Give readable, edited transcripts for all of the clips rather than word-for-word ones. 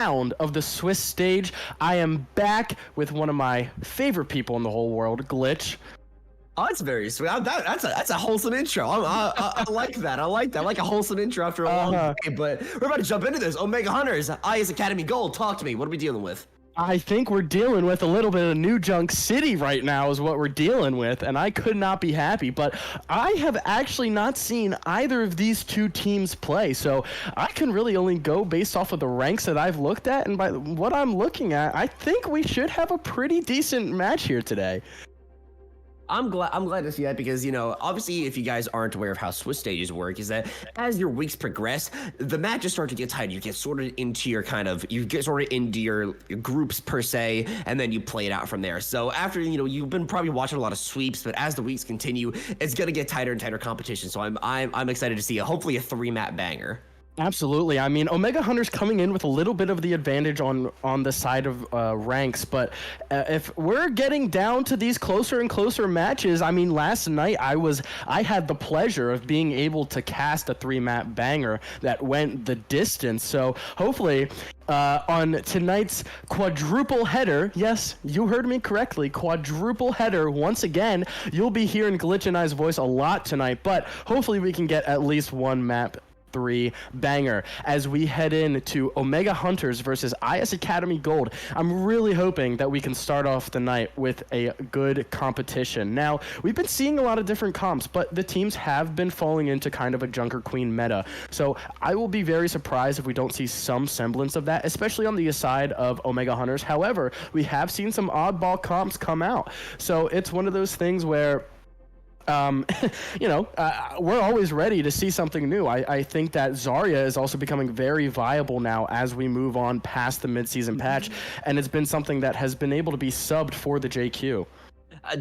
Round of the Swiss stage. I am back with one of my favorite people in the whole world, Glitch. Oh, that's very sweet. That's a wholesome intro. I like that. I like that. I like a wholesome intro after a long day. But we're about to jump into this. Omega Hunters, IS Academy Gold. Talk to me. What are we dealing with? I think we're dealing with a little bit of New Junk City right now is what we're dealing with, and I could not be happy. But I have actually not seen either of these two teams play, so I can really only go based off of the ranks that I've looked at, and by what I'm looking at, I think we should have a pretty decent match here today. I'm glad to see that because, you know, obviously if you guys aren't aware of how Swiss stages work is that as your weeks progress, the matches start to get tighter. You get sorted into your groups per se, and then you play it out from there. So after, you know, you've been probably watching a lot of sweeps, but as the weeks continue, it's going to get tighter and tighter competition. So I'm excited to see hopefully a 3-map banger. Absolutely. I mean, Omega Hunter's coming in with a little bit of the advantage on the side of ranks, but if we're getting down to these closer and closer matches, I mean, last night I had the pleasure of being able to cast a 3-map banger that went the distance. So hopefully on tonight's quadruple header, yes, you heard me correctly, quadruple header, once again, you'll be hearing Glitch and I's voice a lot tonight, but hopefully we can get at least one map 3 banger as we head into Omega Hunters versus IS Academy Gold. I'm really hoping that we can start off the night with a good competition. Now, we've been seeing a lot of different comps, but the teams have been falling into kind of a Junker Queen meta. So I will be very surprised if we don't see some semblance of that, especially on the side of Omega Hunters. However, we have seen some oddball comps come out. So it's one of those things where we're always ready to see something new. I think that Zarya is also becoming very viable now as we move on past the mid-season patch, and it's been something that has been able to be subbed for the JQ.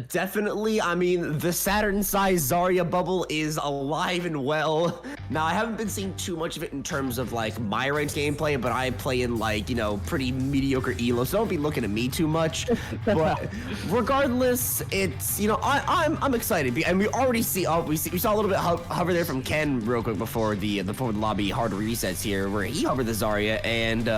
Definitely. I mean, the Saturn-sized Zarya bubble is alive and well. Now, I haven't been seeing too much of it in terms of, like, my ranked gameplay, but I play in, like, you know, pretty mediocre elo, so don't be looking at me too much. But regardless, it's, you know, I'm excited. And we already see, we saw a little bit hover there from Ken real quick before the lobby hard resets here, where he hovered the Zarya, and,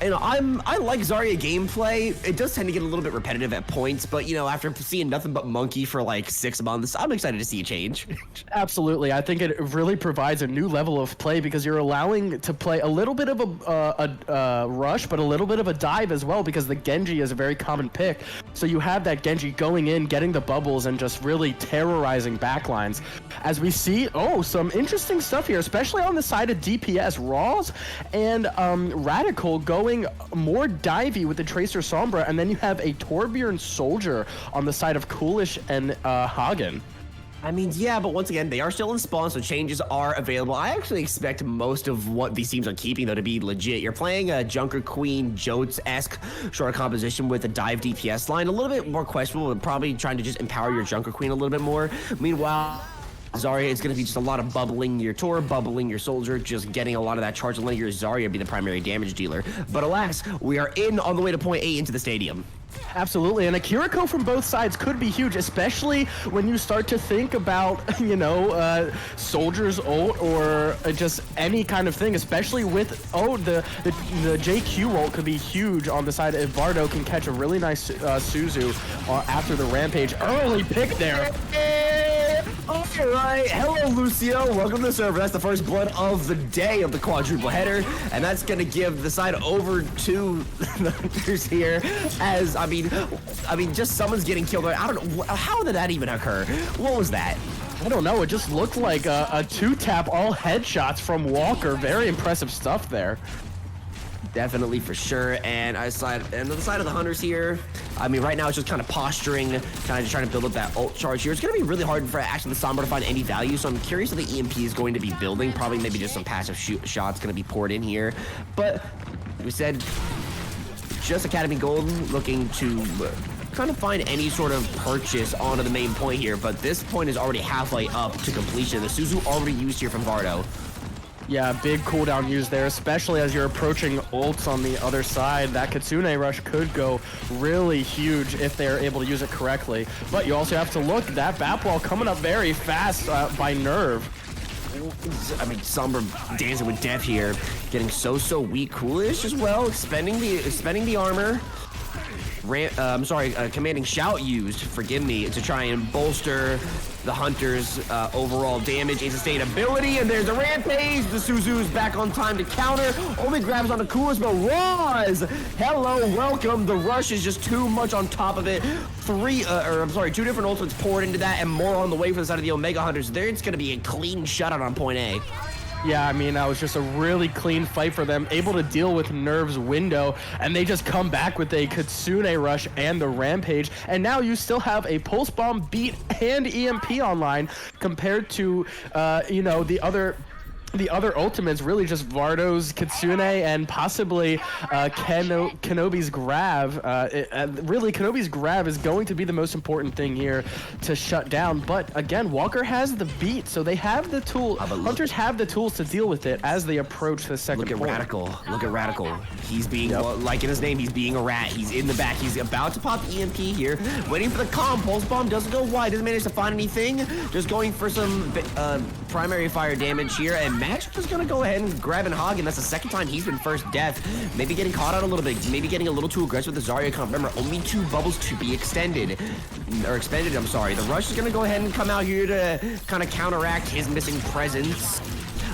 you know, I like Zarya gameplay. It does tend to get a little bit repetitive at points, but, you know, after seeing nothing but Monkey for like 6 months, I'm excited to see a change. Absolutely. I think it really provides a new level of play because you're allowing to play a little bit of a rush, but a little bit of a dive as well, because the Genji is a very common pick. So you have that Genji going in, getting the bubbles, and just really terrorizing backlines. As we see, some interesting stuff here, especially on the side of DPS. Raws and Radical going more divey with the Tracer Sombra, and then you have a Torbjorn Soldier on the side of Coolish and Hagen. I mean, yeah, but once again, they are still in spawn, so changes are available. I actually expect most of what these teams are keeping, though, to be legit. You're playing a Junker Queen, Jotes-esque sort of composition with a dive DPS line. A little bit more questionable, but probably trying to just empower your Junker Queen a little bit more. Meanwhile, Zarya is going to be just a lot of bubbling your Tor, bubbling your Soldier, just getting a lot of that charge and letting your Zarya be the primary damage dealer. But alas, we are on the way to point A into the stadium. Absolutely, and a Kiriko from both sides could be huge, especially when you start to think about, you know, Soldier's ult or just any kind of thing, especially with, the JQ ult could be huge on the side if Bardo can catch a really nice Suzu after the Rampage. Early pick there. Alright, hello Lucio, welcome to the server. That's the first blood of the day of the quadruple header, and that's gonna give the side over to the Hunters here, as, I mean, just someone's getting killed. I don't know, how did that even occur? What was that? I don't know, it just looked like a 2-tap all headshots from Walker. Very impressive stuff there. Definitely, for sure. And on the side of the Hunters here, I mean, right now it's just kind of posturing, kind of just trying to build up that ult charge here. It's going to be really hard for actually the Sombra to find any value, so I'm curious if the EMP is going to be building. Probably maybe just some passive shots going to be poured in here. But we said just Academy Gold looking to kind of find any sort of purchase onto the main point here, but this point is already halfway up to completion. The Suzu already used here from Vardo. Yeah, big cooldown used there, especially as you're approaching ults on the other side. That Kitsune rush could go really huge if they're able to use it correctly. But you also have to look, that BAP wall coming up very fast by Nerve. I mean, Sombra dancing with death here, getting so weak. Coolish as well, expending the armor. Commanding Shout used, forgive me, to try and bolster the Hunter's overall damage and sustainability. And there's a Rampage. The Suzu's back on time to counter. Only grabs on the coolest, but Roz! Hello, welcome. The rush is just too much on top of it. Two different ultimates poured into that and more on the way for the side of the Omega Hunters. There, it's going to be a clean shutout on point A. Yeah, I mean, that was just a really clean fight for them, able to deal with Nerve's window, and they just come back with a Kitsune rush and the Rampage, and now you still have a Pulse Bomb, Beat, and EMP online compared to, the other ultimates, really just Vardo's Kitsune and possibly Kenobi's Grab. Really, Kenobi's Grab is going to be the most important thing here to shut down. But again, Walker has the beat, so they have the tool. Hunters have the tools to deal with it as they approach the second point. Look at Radical. He's being, like in his name, he's being a rat. He's in the back. He's about to pop EMP here, waiting for the comp. Pulse Bomb doesn't go wide, doesn't manage to find anything. Just going for some primary fire damage here, and Magic is gonna go ahead and grab and hog, and that's the second time he's been first death. Maybe getting caught out a little bit, maybe getting a little too aggressive with the Zarya comp. Remember, only 2 bubbles to be expended. The rush is gonna go ahead and come out here to kind of counteract his missing presence.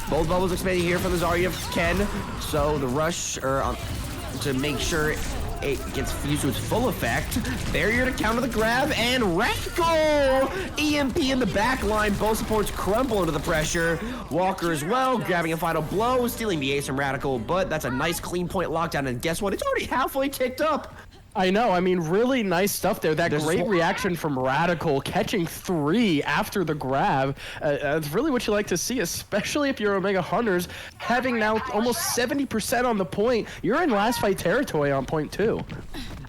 Both bubbles expended here for the Zarya Ken, so the rush, to make sure it gets fused to its full effect. Barrier to counter the grab, and Radical! EMP in the back line. Both supports crumble under the pressure. Walker as well, grabbing a final blow, stealing the ace from Radical, but that's a nice clean point lockdown, and guess what? It's already halfway ticked up. I know, I mean, really nice stuff there. That great reaction from Radical, catching 3 after the grab. It's really what you like to see, especially if you're Omega Hunters, having now almost 70% on the point. You're in last fight territory on point 2.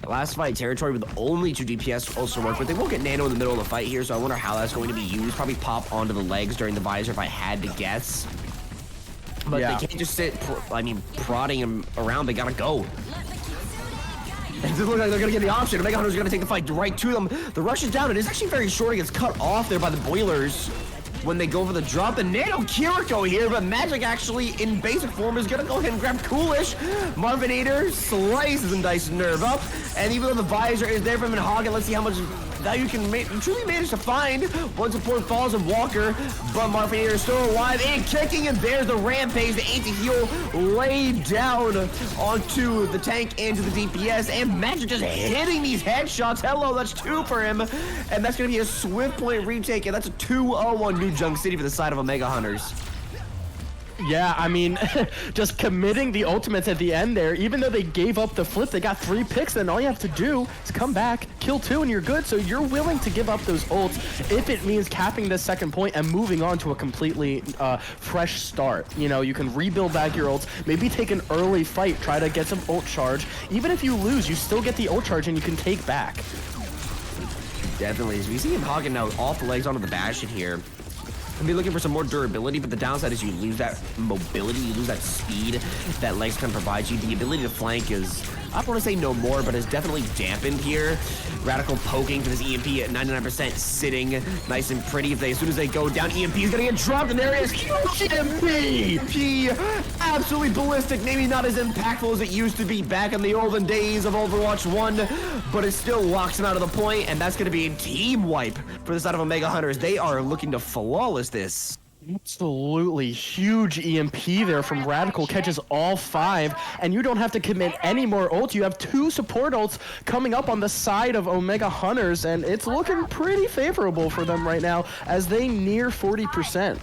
Last fight territory with only 2 DPS also work, but they won't get Nano in the middle of the fight here, so I wonder how that's going to be used. Probably pop onto the legs during the visor if I had to guess. But they can't just sit, prodding him around. They gotta go. It doesn't look like they're going to get the option. Omega Hunter's going to take the fight right to them. The rush is down. It is actually very short. It gets cut off there by the Boilers when they go for the drop. The Nano Kiriko here, but Magic actually in basic form is going to go ahead and grab Coolish. Marvinator slices and dices Nerve up. And even though the visor is there from him and Hagen, let's see how much value you can truly manage to find. One support falls on Walker, but Marvinator is still alive and kicking, and there's the Rampage, the anti-heal laid down onto the tank and to the DPS, and Magic just hitting these headshots. Hello, that's 2 for him, and that's going to be a swift point retake, and that's a 2-0 on New Junk City for the side of Omega Hunters. Yeah, I mean, just committing the ultimates at the end there, even though they gave up the flip, they got 3 picks, then all you have to do is come back, kill 2, and you're good. So you're willing to give up those ults if it means capping the second point and moving on to a completely fresh start. You know, you can rebuild back your ults, maybe take an early fight, try to get some ult charge. Even if you lose, you still get the ult charge and you can take back. Definitely. As we see him hogging now off the legs onto the Bastion here. I'll be looking for some more durability, but the downside is you lose that mobility, you lose that speed that legs can provide you. The ability to flank is, I don't want to say no more, but is definitely dampened here. Radical poking to this EMP at 99%, sitting nice and pretty. As soon as they go down, EMP is going to get dropped, and there it is. EMP! Absolutely ballistic, maybe not as impactful as it used to be back in the olden days of Overwatch 1, but it still locks him out of the point, and that's going to be a team wipe for the side of Omega Hunters. They are looking to flawless this. Absolutely huge EMP there from Radical, catches all 5, and you don't have to commit any more ults. You have 2 support ults coming up on the side of Omega Hunters, and it's looking pretty favorable for them right now as they near 40%.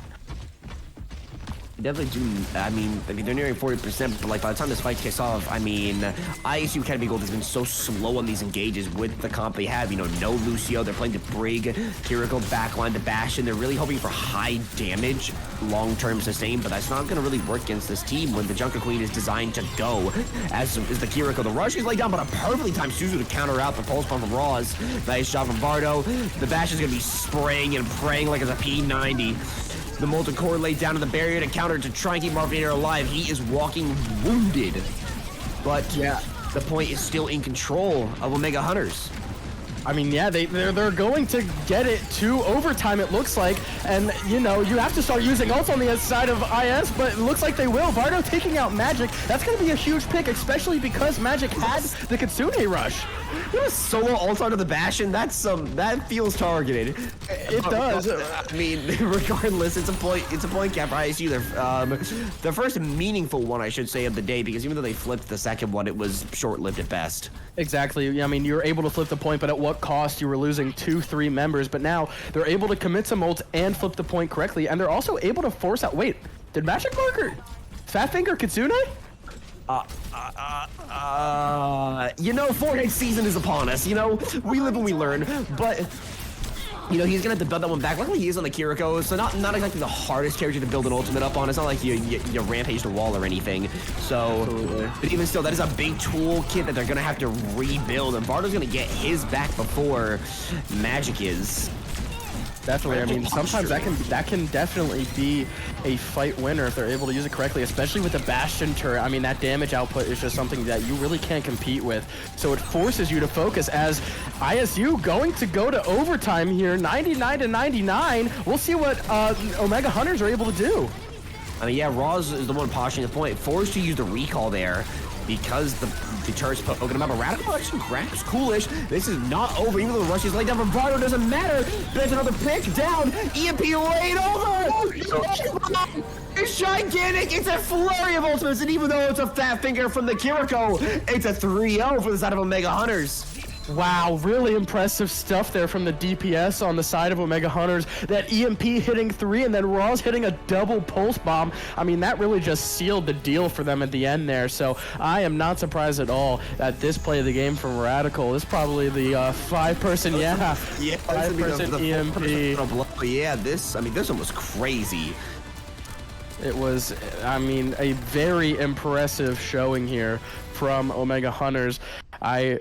Definitely do. I mean, they're nearing 40%, but like by the time this fight kicks off, I mean, ISU Academy Gold has been so slow on these engages with the comp they have. You know, no Lucio. They're playing the Brig, Kiriko backline, the Bastion. They're really hoping for high damage, long-term sustain, but that's not going to really work against this team when the Junker Queen is designed to go. As is the Kiriko. The rush is laid down, but a perfectly timed Suzu to counter out the pulse bomb from Roz. Nice shot from Bardo. The Bastion's going to be spraying and praying like it's a P90. The Molten Core laid down to the barrier to counter to try and keep Marvinator alive. He is walking wounded. But yeah, the point is still in control of Omega Hunters. I mean, yeah, they're going to get it to overtime, it looks like. And, you know, you have to start using ults on the side of IS, but it looks like they will. Vardo taking out Magic. That's going to be a huge pick, especially because Magic had the Kitsune rush. What a solo ult onto the Bastion? That's that feels targeted. It does. I mean, regardless, it's a point cap for ISU. The first meaningful one, I should say, of the day, because even though they flipped the second one, it was short-lived at best. Exactly. I mean, you were able to flip the point, but at what cost? You were losing 2-3 members, but now they're able to commit some ults and flip the point correctly, and they're also able to force out. Wait, did Magic Marker Fat Finger Kitsune? You know, forehead season is upon us. You know, we live and we learn, but. You know, he's gonna have to build that one back. Luckily, he is on the Kiriko, so not exactly the hardest character to build an ultimate up on. It's not like you rampage the wall or anything. So, Absolutely. But even still, that is a big toolkit that they're gonna have to rebuild, and Vardo's gonna get his back before Magic is. Definitely. I mean, sometimes that can definitely be a fight winner if they're able to use it correctly, especially with the Bastion turret. I mean, that damage output is just something that you really can't compete with. So it forces you to focus as ISU going to go to overtime here, 99-99. We'll see what Omega Hunters are able to do. I mean, yeah, Roz is the one posturing the point, forced to use the recall there because the turret's poking him up. A Radical actually grabs Coolish. This is not over, even though the rush is laid down for Vardo, doesn't matter. There's another pick down. EMP laid over. It's gigantic. It's a flurry of ultimates, and even though it's a fat finger from the Kiriko, it's a 3-0 for the side of Omega Hunters. Wow, really impressive stuff there from the DPS on the side of Omega Hunters. That EMP hitting 3 and then Raw's hitting a double pulse bomb. I mean, that really just sealed the deal for them at the end there. So I am not surprised at all that this play of the game from Radical is probably the 5-person, five-person EMP. Yeah, this one was crazy. It was, I mean, a very impressive showing here from Omega Hunters. I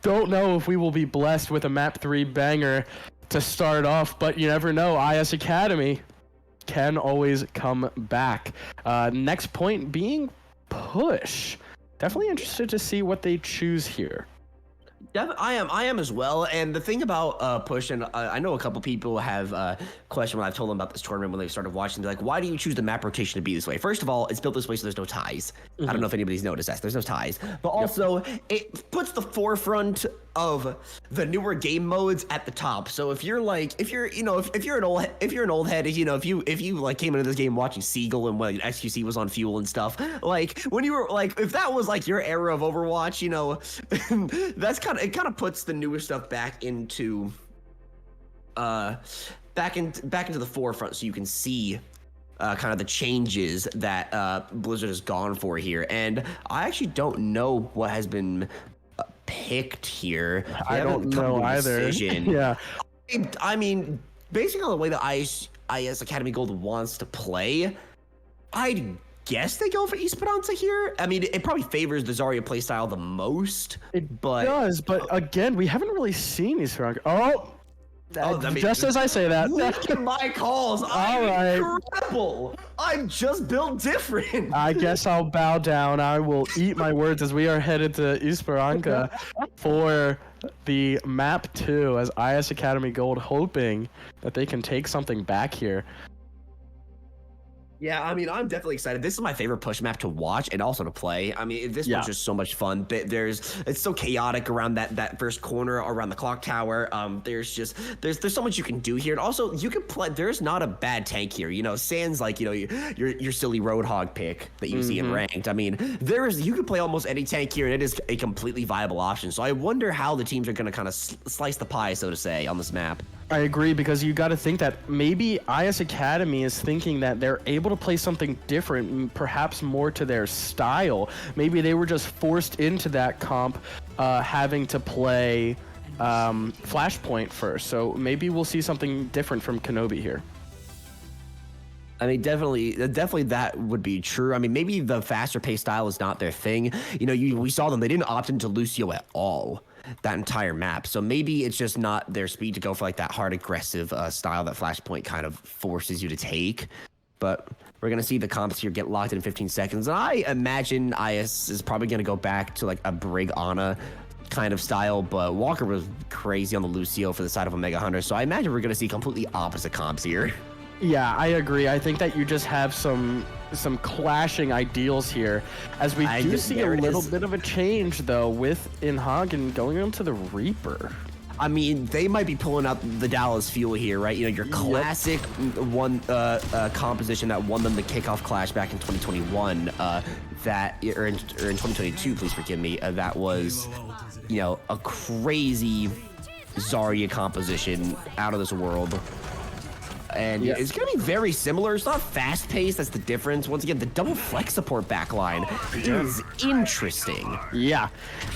don't know if we will be blessed with a map 3 banger to start off, but you never know. IS Academy can always come back. Next point being push. Definitely interested to see what they choose here. Yeah, I am as well. And the thing about push, and I know a couple people have questioned when I've told them about this tournament when they started watching. They're like, why do you choose the map rotation to be this way? First of all, it's built this way so there's no ties. I don't know if anybody's noticed that. There's no ties. But also, it puts the forefront of the newer game modes at the top. So if you're an old head, you know, if you like came into this game watching Seagull and when XQC was on Fuel and stuff, like when you were like, if that was like your era of Overwatch, you know, it kind of puts the newer stuff back into back into the forefront, so you can see kind of the changes that Blizzard has gone for here. And I actually don't know what has been picked here. I don't know either. Yeah. I mean, based on the way that IS Academy Gold wants to play, I'd guess they go for Esperanza here. I mean, it probably favors the Zarya playstyle the most. It does, but again, we haven't really seen Esperanza. Just as I say that. Look at my calls. I'm incredible. I'm just built different. I guess I'll bow down. I will eat my words as we are headed to Esperanza for the map 2 as IS Academy Gold, hoping that they can take something back here. Yeah, I mean, I'm definitely excited. This is my favorite push map to watch and also to play. I mean, this one's just so much fun. It's so chaotic around that first corner around the clock tower. There's so much you can do here, and also you can play. There's not a bad tank here. You know, sans like, you know, your silly Roadhog pick that you see in ranked. I mean, you can play almost any tank here, and it is a completely viable option. So I wonder how the teams are going to kind of slice the pie, so to say, on this map. I agree, because you got to think that maybe IS Academy is thinking that they're able to play something different, perhaps more to their style. Maybe they were just forced into that comp, having to play Flashpoint first. So maybe we'll see something different from Kenobi here. I mean, definitely that would be true. I mean, maybe the faster paced style is not their thing. You know, we saw them. They didn't opt into Lucio at all that entire map. So maybe it's just not their speed to go for like that hard aggressive style that Flashpoint kind of forces you to take. But we're going to see the comps here get locked in 15 seconds. And I imagine IS is probably going to go back to like a Brig Ana kind of style, but Walker was crazy on the Lucio for the side of Omega Hunter, so I imagine we're going to see completely opposite comps here. Yeah, I agree. I think that you just have some clashing ideals here, as we do see a little bit of a change though with Inhagen going into the Reaper. I mean, they might be pulling out the Dallas fuel here, right? You know, your classic composition that won them the kickoff clash back in 2021, or in 2022, please forgive me. That was, you know, a crazy Zarya composition out of this world. And it's going to be very similar. It's not fast-paced. That's the difference. Once again, the double flex support backline is interesting. Yeah,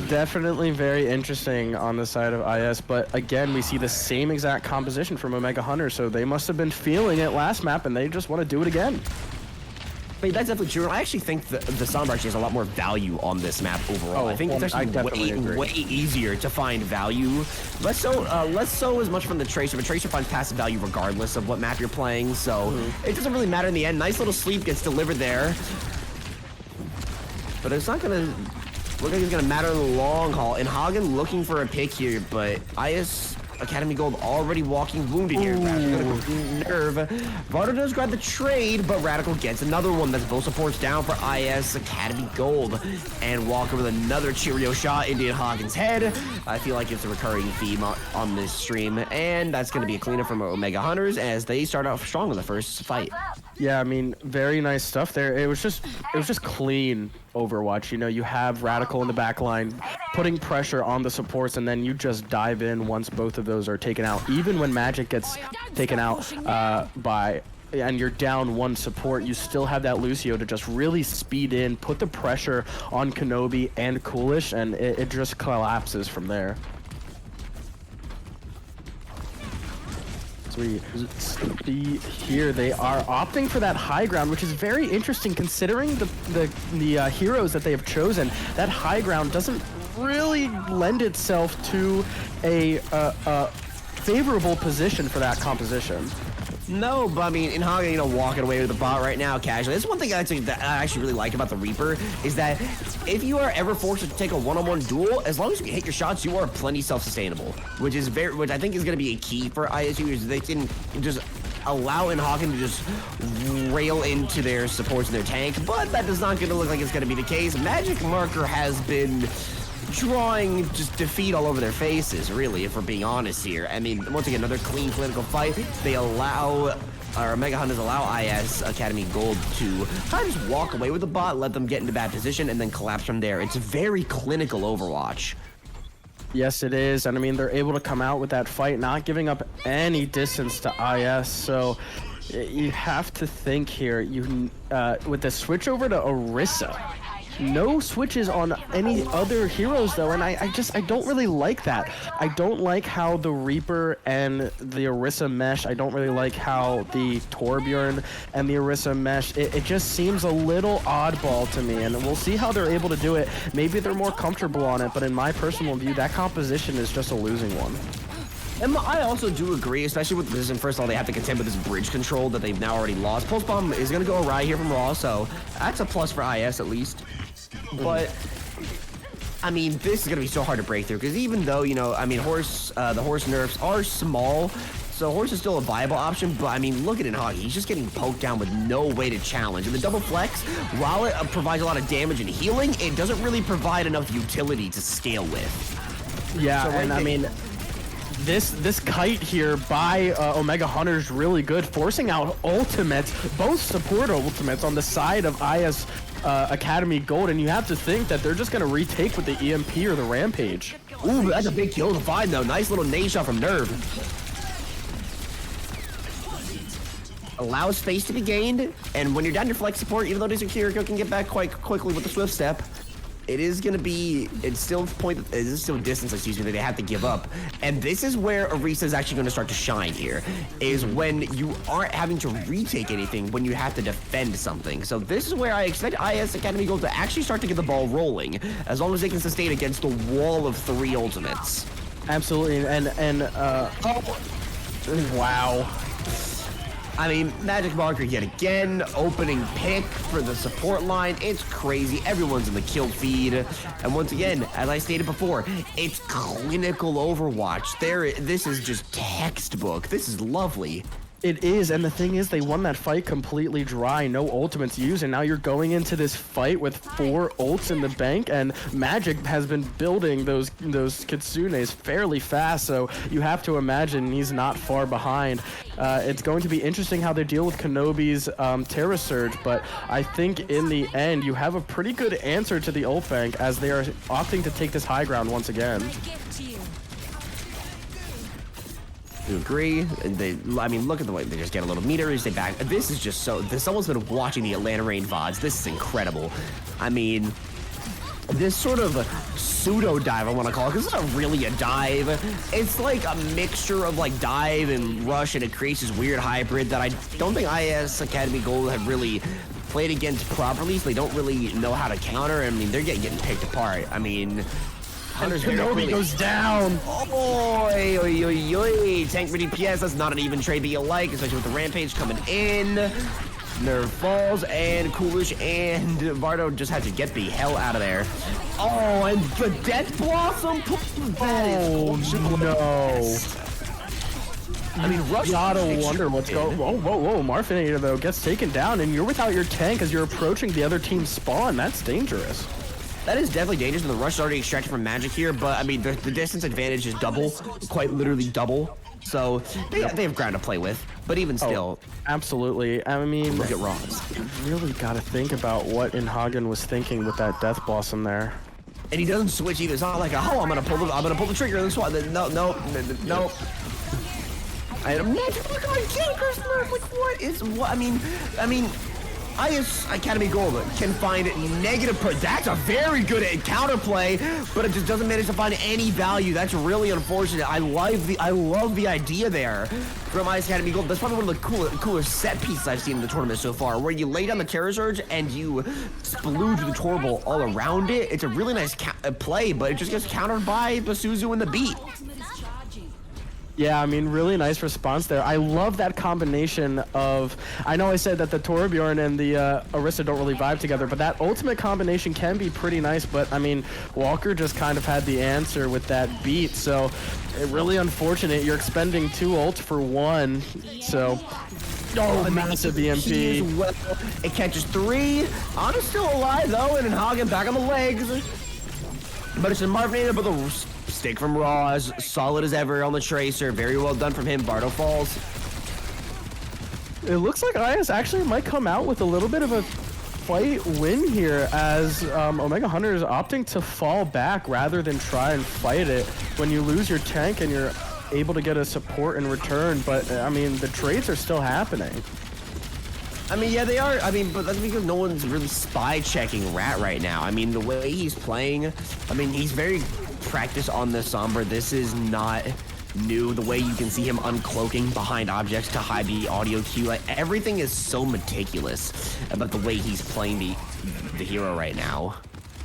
definitely very interesting on the side of IS. But again, we see the same exact composition from Omega Hunter. So they must have been feeling it last map, and they just want to do it again. But that's definitely true. I actually think the Sombra actually has a lot more value on this map overall. I think it's actually way easier to find value. Less so as much from the Tracer, but Tracer finds passive value regardless of what map you're playing, so it doesn't really matter in the end. Nice little sleep gets delivered there. But it's not gonna look like it's gonna matter in the long haul. And Hagen looking for a pick here, but IS Academy Gold already walking wounded here. Nerve. Vardo does grab the trade, but Radical gets another one. That's both supports down for IS Academy Gold. And Walker with another Cheerio shot into Hagen's head. I feel like it's a recurring theme on this stream. And that's going to be a cleanup from Omega Hunters as they start off strong in the first fight. Yeah, I mean, very nice stuff there. It was just clean Overwatch. You know, you have Radical in the back line putting pressure on the supports, and then you just dive in once both of those are taken out. Even when Magic gets taken out and you're down one support, you still have that Lucio to just really speed in, put the pressure on Kenobi and Coolish, and it just collapses from there. We see here they are opting for that high ground, which is very interesting considering the heroes that they have chosen. That high ground doesn't really lend itself to a favorable position for that composition. No, but I mean, Inhagen, you know, walking away with the bot right now casually. That's one thing that I actually really like about the Reaper is that if you are ever forced to take a one-on-one duel, as long as you can hit your shots, you are plenty self-sustainable, which I think is going to be a key for ISU. Is they can just allow Inhagen to just rail into their supports and their tank, but that does not going to look like it's going to be the case. Magic Marker has been drawing just defeat all over their faces, really, if we're being honest here. I mean, once again, another clean clinical fight. They allow, or Mega Hunters allow IS Academy Gold to kind of just walk away with the bot, let them get into bad position, and then collapse from there. It's a very clinical Overwatch. Yes, it is. And I mean, they're able to come out with that fight, not giving up any distance to IS. So you have to think here, with the switch over to Orisa, no switches on any other heroes though, and I don't really like that. I don't like how the Reaper and the Orisa mesh. I don't really like how the Torbjorn and the Orisa mesh. It just seems a little oddball to me, and we'll see how they're able to do it. Maybe they're more comfortable on it, but in my personal view, that composition is just a losing one. And I also do agree, especially with this, and first of all, they have to contend with this bridge control that they've now already lost. Pulse Bomb is going to go awry here from Raw, so that's a plus for IS at least. But, I mean, this is going to be so hard to break through, because even though, you know, I mean, the horse nerfs are small, so Horse is still a viable option, but I mean, look at Inhagen. He's just getting poked down with no way to challenge. And the double flex, while it provides a lot of damage and healing, it doesn't really provide enough utility to scale with. Yeah, so and I mean, this kite here by Omega Hunter is really good, forcing out ultimates, both support ultimates on the side of IS Academy Gold, and you have to think that they're just going to retake with the EMP or the Rampage. Ooh, that's a big kill to find, though. Nice little nade shot from Nerve. Allows space to be gained, and when you're down your flex support, even though Kiriko can get back quite quickly with the swift step, it's still distance, excuse me, that they have to give up. And this is where Orisa is actually going to start to shine here, is when you aren't having to retake anything, when you have to defend something. So this is where I expect IS Academy Gold to actually start to get the ball rolling, as long as they can sustain against the wall of 3 ultimates. Absolutely, and wow. I mean, Magic Marker yet again, opening pick for the support line. It's crazy. Everyone's in the kill feed. And once again, as I stated before, it's clinical Overwatch. This is just textbook. This is lovely. It is, and the thing is, they won that fight completely dry, no ultimates used, and now you're going into this fight with 4 ults in the bank, and Magic has been building those Kitsunes fairly fast, so you have to imagine he's not far behind. It's going to be interesting how they deal with Kenobi's Terra Surge, but I think in the end, you have a pretty good answer to the ult bank as they are opting to take this high ground once again. You agree? And I mean, look at the way they just get a little meters. They back. This is just so. Someone's been watching the Atlanta Rain VODs. This is incredible. I mean, this sort of pseudo dive, I want to call it, because it's not really a dive. It's like a mixture of like dive and rush, and it creates this weird hybrid that I don't think IS Academy Gold have really played against properly, so they don't really know how to counter. I mean, they're getting picked apart. I mean. Kenobi goes down. Oh, oy, oy, oy, oy. Tank for DPS. That's not an even trade that you like, especially with the Rampage coming in. Nerve falls, and Coolish and Vardo just had to get the hell out of there. Oh, and the Death Blossom. Oh, no. I mean, Rush. Gotta wonder what's going. Whoa! Marfinator though gets taken down, and you're without your tank as you're approaching the other team's spawn. That's dangerous. That is definitely dangerous, and the Rush is already extracted from Magic here, but, I mean, the distance advantage is double, quite literally double, so they have ground to play with, but even still. Oh, absolutely. I mean, look at Ross. You really got to think about what Inhagen was thinking with that Death Blossom there. And he doesn't switch either. It's not like, oh, I'm gonna pull the trigger and swat. No. I had a magic look at my Joker's nerf. Like, what? I mean, IS Academy Gold can find negative that's a very good counterplay, but it just doesn't manage to find any value. That's really unfortunate. I love the idea there from IS Academy Gold. That's probably one of the cooler set pieces I've seen in the tournament so far, where you lay down the Terror Surge and you splooge the Torble all around it. It's a really nice play, but it just gets countered by the Suzu and the beat. Yeah, I mean, really nice response there. I love that combination of, I know I said that the Torbjorn and the Orisa don't really vibe together, but that ultimate combination can be pretty nice, but I mean, Walker just kind of had the answer with that beat, so really unfortunate. You're expending 2 ults for 1, so... Oh, massive EMP. It catches 3. Anna's still alive, though, and Hagen back on the legs. But it's a Marvinator, but the stick from Roz, solid as ever on the Tracer. Very well done from him. Bardo falls. It looks like IS actually might come out with a little bit of a fight win here, as Omega Hunter is opting to fall back rather than try and fight it. When you lose your tank and you're able to get a support in return, but I mean, the trades are still happening. I mean, yeah, they are. I mean, but that's because no one's really spy checking Rat right now. I mean, the way he's playing, I mean, he's very practiced on the Sombra. This is not new. The way you can see him uncloaking behind objects to hide the audio cue, like everything is so meticulous about the way he's playing the hero right now.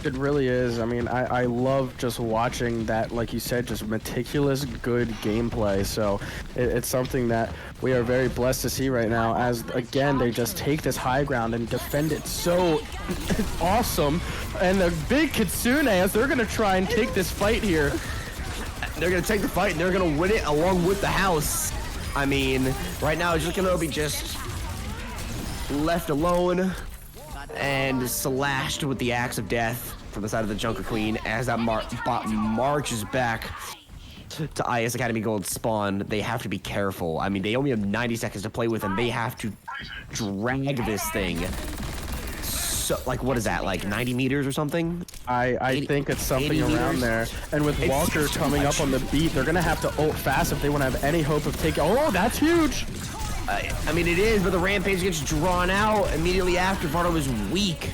It really is. I mean, I love just watching that, like you said, just meticulous, good gameplay. So it's something that we are very blessed to see right now, as, again, they just take this high ground and defend it so awesome. And the big Kitsune, as they're going to try and take this fight here. They're going to take the fight, and they're going to win it along with the house. I mean, right now, it's just going to be just left alone and slashed with the axe of death from the side of the Junker Queen as that bot marches back to IS Academy Gold spawn. They have to be careful. I mean, they only have 90 seconds to play with, and they have to drag this thing. So, like, what is that, like 90 meters or something? I think it's something around there. And with Walker coming up on the beat, they're going to have to ult fast if they want to have any hope of taking... Oh, that's huge! I mean, it is, but the Rampage gets drawn out immediately after. Vardo is weak.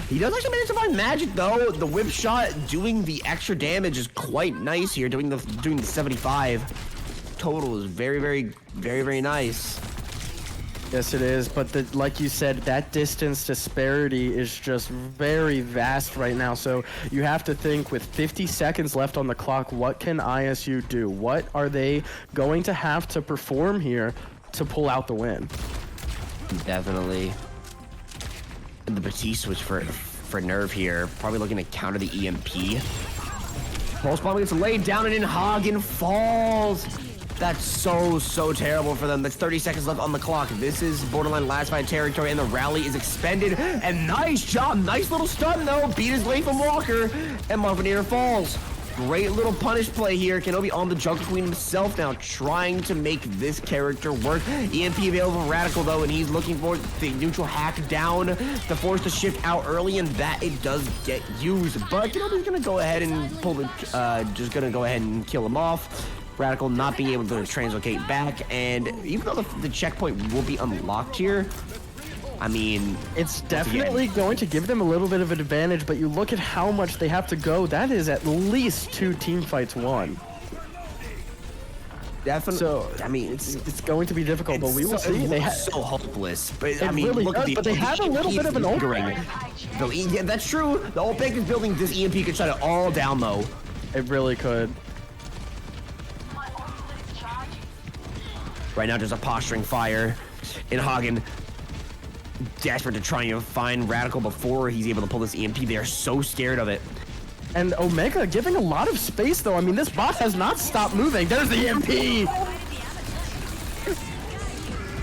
He does actually manage to find magic, though. The whip shot doing the extra damage is quite nice here. Doing the 75 total is very nice. Yes, it is. But like you said, that distance disparity is just very vast right now. So you have to think, with 50 seconds left on the clock, what can ISU do? What are they going to have to perform here to pull out the win. Definitely. And the Batiste switch for Nerve here. Probably looking to counter the EMP. Pulse bomb gets laid down and in Hagen falls. That's so terrible for them. That's 30 seconds left on the clock. This is borderline last fight territory, and the rally is expended. And nice job. Nice little stun, though. Beat his lane from Walker. And Marvinator falls. Great little punish play here. Kenobi on the Jungle Queen himself now, trying to make this character work. EMP available for Radical, though, and he's looking for the neutral hack down to force the shift out early, and that it does get used. But Kenobi's gonna go ahead and pull the, just gonna go ahead and kill him off. Radical not being able to translocate back, and even though the checkpoint will be unlocked here, I mean, it's definitely going to give them a little bit of an advantage, but you look at how much they have to go. That is at least 2 team fights won. Definitely. So I mean, it's going to be difficult, but we will see. They have so hopeless, but I mean, really look does, at the. But they have a little bit of an ult bank. Yeah, that's true. The ult bank is building. This EMP could shut it all down, though. It really could. Right now, there's a posturing fire in Hagen. Desperate to try and find Radical before he's able to pull this EMP. They are so scared of it. And Omega giving a lot of space, though. I mean, this bot has not stopped moving. There's the EMP.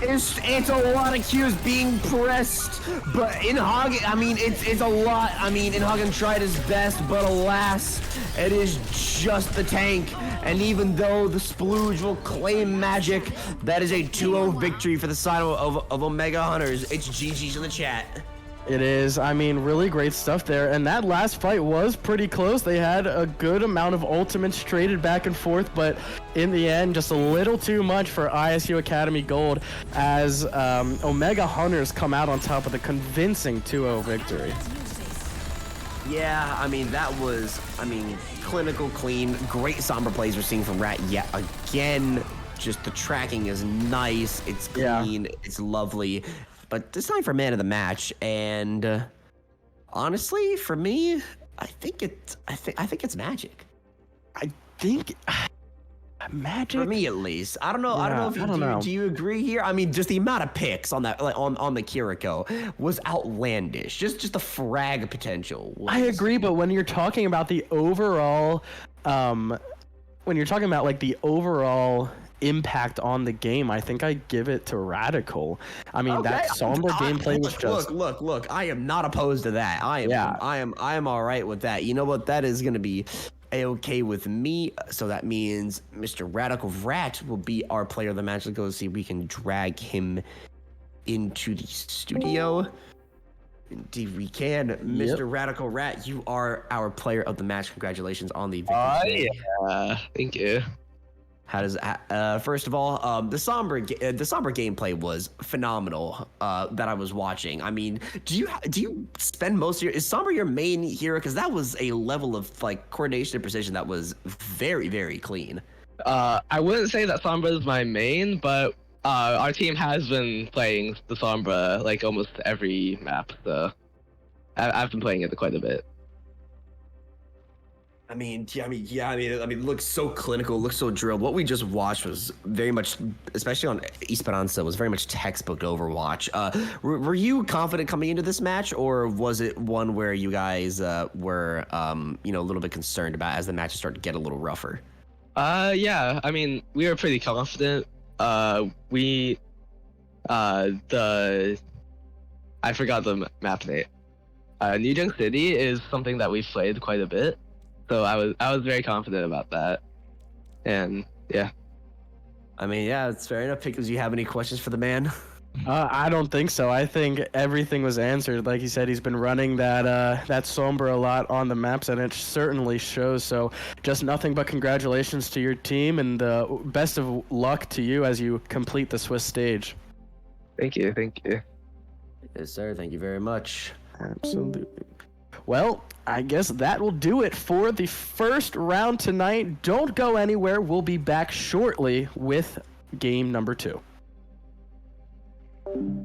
It's a lot of Qs being pressed, but in Hagen, I mean, it's a lot. I mean, in Hagen tried his best, but alas, it is just the tank. And even though the Splooge will claim magic, that is a 2-0 victory for the side of Omega Hunters. It's GG's in the chat. It is. I mean, really great stuff there. And that last fight was pretty close. They had a good amount of ultimates traded back and forth, but in the end, just a little too much for ISU Academy Gold as Omega Hunters come out on top with a convincing 2-0 victory. Yeah, I mean, that was, clinical, clean, great Sombra plays we're seeing from Rat yet again. Just the tracking is nice, it's clean, it's lovely. But this time for man of the match, and honestly, for me, I think it's Magic. I think Magic. For me, at least. I don't know. I don't know if do you agree here? I mean, just the amount of picks on that, like on the Kiriko, was outlandish. Just the frag potential. I agree, but when you're talking about the overall, when you're talking about like the overall impact on the game, I think I give it to Radical. I mean, that Sombra gameplay was just look. I am not opposed to that. I am all right with that. You know what? That is gonna be a-okay with me. So that means Mr. Radical Rat will be our player of the match. Let's go see if we can drag him into the studio. Indeed we can. Mr. Radical Rat, you are our player of the match. Congratulations on the victory. Yeah, thank you. How does first of all, the Sombra gameplay was phenomenal that I was watching. I mean, do you spend most of your, is Sombra your main hero? Because that was a level of like coordination and precision that was very, very clean. I wouldn't say that Sombra is my main, but our team has been playing the Sombra like almost every map, so I've been playing it quite a bit. I mean, it looks so clinical, looks so drilled. What we just watched was very much, especially on Esperanza, was very much textbook Overwatch. Were you confident coming into this match, or was it one where you guys were, a little bit concerned about as the matches started to get a little rougher? Yeah, I mean, we were pretty confident. I forgot the map name. New Junk City is something that we've played quite a bit. So I was very confident about that, and yeah. I mean, yeah, it's fair enough. Pickles, you have any questions for the man? I don't think so. I think everything was answered. Like he said, he's been running that Sombra a lot on the maps, and it certainly shows. So just nothing but congratulations to your team, and best of luck to you as you complete the Swiss stage. Thank you. Yes, sir. Thank you very much. Absolutely. Well, I guess that will do it for the first round tonight. Don't go anywhere. We'll be back shortly with game number 2.